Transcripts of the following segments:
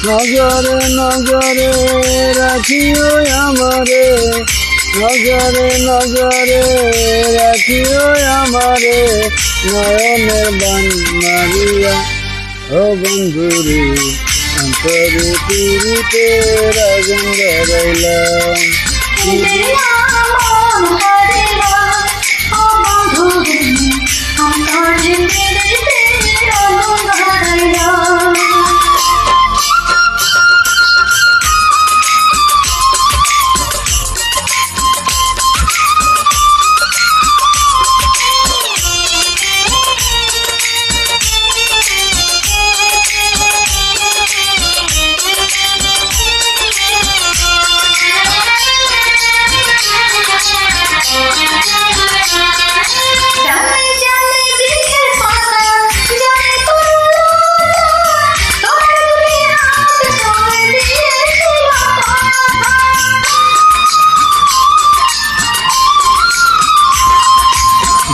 নজরে নজরে রাখিও আমারে, নজরে নজরে রাখিও আমারে, নয়নের বান মারিয়া ও বন্ধুরে অন্তরে পিরিতে রাজন ধরাইলাম।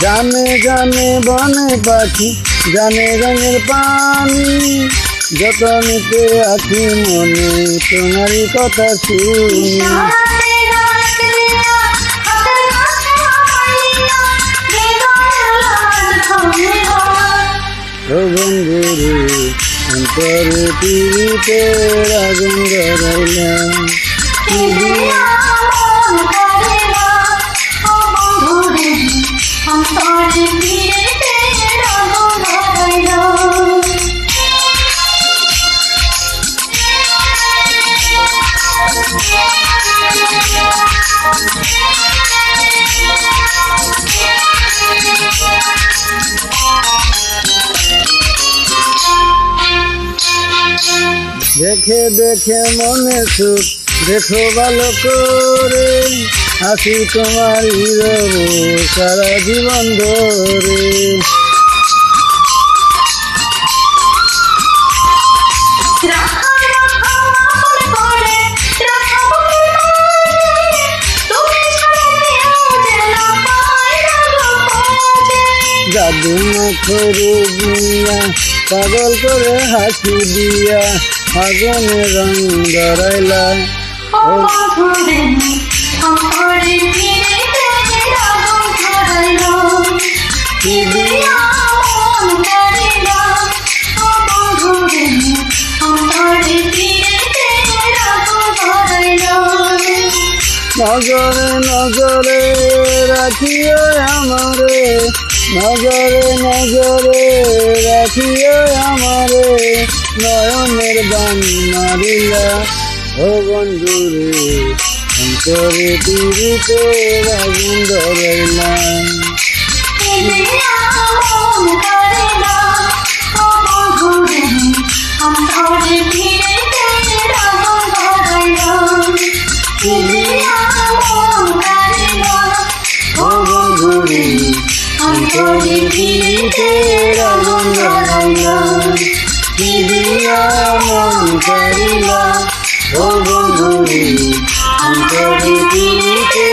জানে জানে বনে পাখি, জানে রঙের পানি, যতনেতে আছি মনে তোমারই কথা শুনি। ও বন্ধুরে অন্তরে পিরিতে রাজন ধরাইলাম। দেখে দেখে মনে সুখ, দেখো ভালো করে, হাসি তোমারই রব সারা জীবন ধরে। জাদু নখরে দিয়া পাগল করে হাসি দিয়া আগুনে রং ধরাইলা। নজরে নজরে রাখিও আমারে, নজরে নজরে রাখিও আমারে, নয়নের বান মারিলা ও বন্ধুরে অন্তরে পিরিতে রাজন ধরাইলাম। অন্তরে পিরিতে রাজন ধরাইলাম। পিরিয়া মন কারিলা ও বন্ধুরে অন্তরে পিরিতে